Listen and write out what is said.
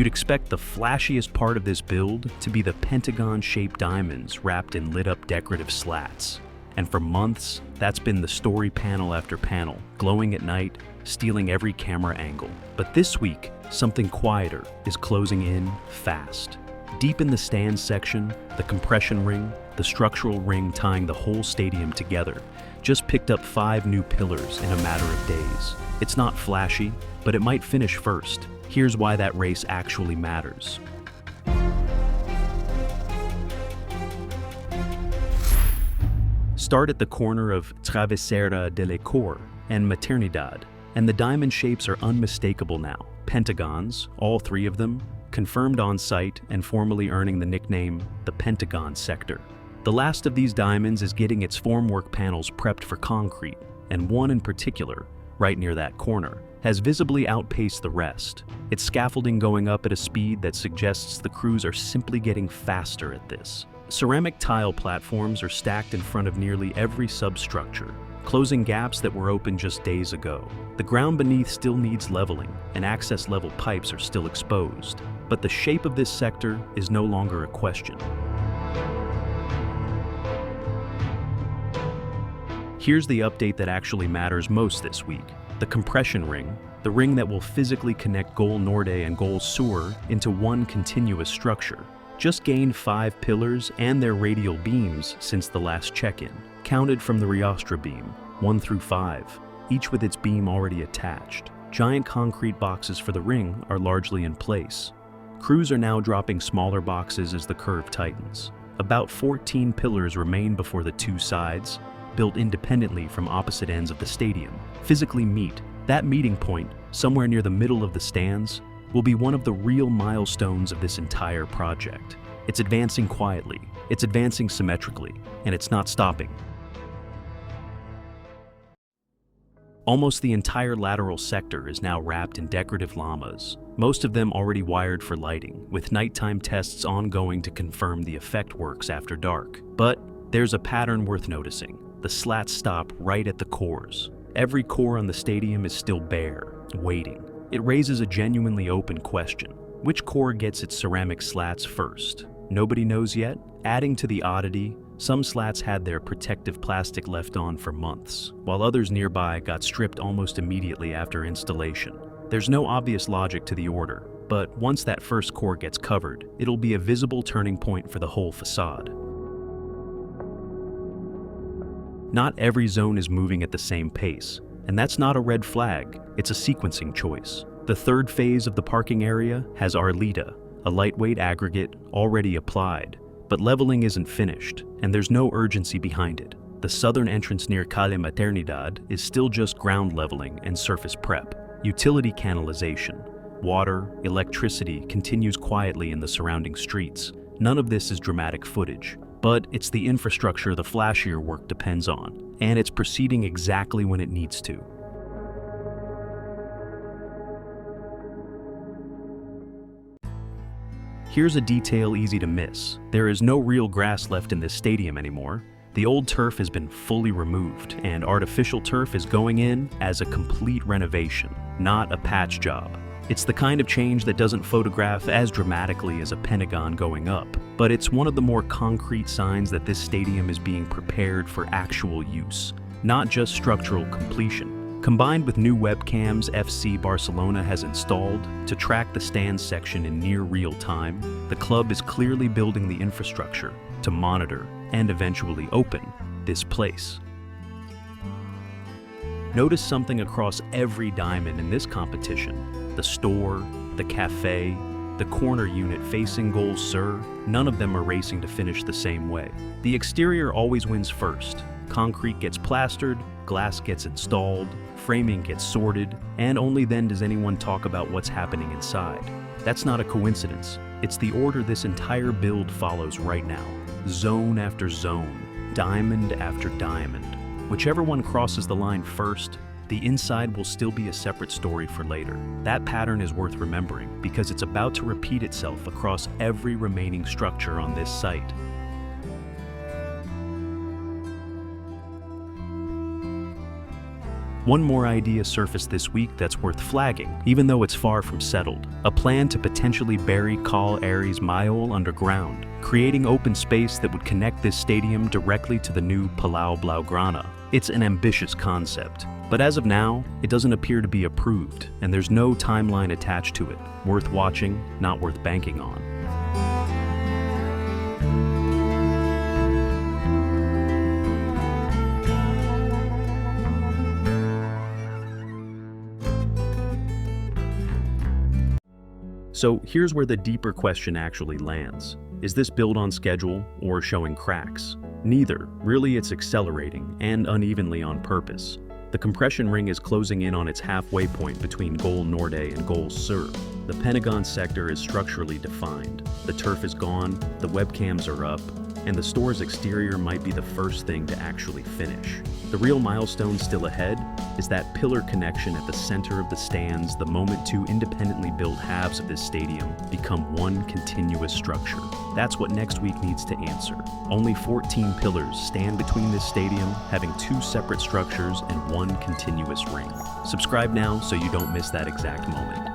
You'd expect the flashiest part of this build to be the pentagon-shaped diamonds wrapped in lit-up decorative slats. And for months, that's been the story panel after panel, glowing at night, stealing every camera angle. But this week, something quieter is closing in fast. Deep in the stands section, the compression ring, the structural ring tying the whole stadium together, just picked up 5 new pillars in a matter of days. It's not flashy, but it might finish first. Here's why that race actually matters. Start at the corner of Travesera de la Cor and Maternidad, and the diamond shapes are unmistakable now. Pentagons, all 3 of them, confirmed on site and formally earning the nickname the Pentagon Sector. The last of these diamonds is getting its formwork panels prepped for concrete, and one in particular, right near that corner, has visibly outpaced the rest. Its scaffolding going up at a speed that suggests the crews are simply getting faster at this. Ceramic tile platforms are stacked in front of nearly every substructure, closing gaps that were open just days ago. The ground beneath still needs leveling, and access level pipes are still exposed. But the shape of this sector is no longer a question. Here's the update that actually matters most this week. The compression ring, the ring that will physically connect Gol Norte and Gol Sur into one continuous structure, just gained 5 pillars and their radial beams since the last check-in, counted from the Riostra beam, 1 through 5, each with its beam already attached. Giant concrete boxes for the ring are largely in place. Crews are now dropping smaller boxes as the curve tightens. About 14 pillars remain before the 2 sides, built independently from opposite ends of the stadium, physically meet. That meeting point, somewhere near the middle of the stands, will be one of the real milestones of this entire project. It's advancing quietly, it's advancing symmetrically, and it's not stopping. Almost the entire lateral sector is now wrapped in decorative lamas, most of them already wired for lighting, with nighttime tests ongoing to confirm the effect works after dark. But there's a pattern worth noticing. The slats stop right at the cores. Every core on the stadium is still bare, waiting. It raises a genuinely open question. Which core gets its ceramic slats first? Nobody knows yet. Adding to the oddity, some slats had their protective plastic left on for months, while others nearby got stripped almost immediately after installation. There's no obvious logic to the order, but once that first core gets covered, it'll be a visible turning point for the whole facade. Not every zone is moving at the same pace, and that's not a red flag, it's a sequencing choice. The third phase of the parking area has Arleta, a lightweight aggregate already applied, but leveling isn't finished, and there's no urgency behind it. The southern entrance near Calle Maternidad is still just ground leveling and surface prep. Utility canalization, water, electricity continues quietly in the surrounding streets. None of this is dramatic footage. But it's the infrastructure the flashier work depends on, and it's proceeding exactly when it needs to. Here's a detail easy to miss. There is no real grass left in this stadium anymore. The old turf has been fully removed, and artificial turf is going in as a complete renovation, not a patch job. It's the kind of change that doesn't photograph as dramatically as a Pentagon going up, but it's one of the more concrete signs that this stadium is being prepared for actual use, not just structural completion. Combined with new webcams FC Barcelona has installed to track the stands section in near real time, the club is clearly building the infrastructure to monitor and eventually open this place. Notice something across every diamond in this competition. The store, the café, the corner unit facing Gol Sur, none of them are racing to finish the same way. The exterior always wins first. Concrete gets plastered, glass gets installed, framing gets sorted, and only then does anyone talk about what's happening inside. That's not a coincidence. It's the order this entire build follows right now. Zone after zone, diamond after diamond. Whichever one crosses the line first, the inside will still be a separate story for later. That pattern is worth remembering because it's about to repeat itself across every remaining structure on this site. One more idea surfaced this week that's worth flagging, even though it's far from settled. A plan to potentially bury Cal Ares Mayol underground, creating open space that would connect this stadium directly to the new Palau Blaugrana. It's an ambitious concept, but as of now, it doesn't appear to be approved, and there's no timeline attached to it. Worth watching, not worth banking on. So here's where the deeper question actually lands. Is this build on schedule or showing cracks? Neither. Really, it's accelerating, and unevenly on purpose. The compression ring is closing in on its halfway point between Gol Norte and Gol Sur. The Pentagon Sector is structurally defined. The turf is gone, the webcams are up, and the store's exterior might be the first thing to actually finish. The real milestone still ahead is that pillar connection at the center of the stands the moment two independently built halves of this stadium become one continuous structure. That's what next week needs to answer. Only 14 pillars stand between this stadium, having two separate structures and one continuous ring. Subscribe now so you don't miss that exact moment.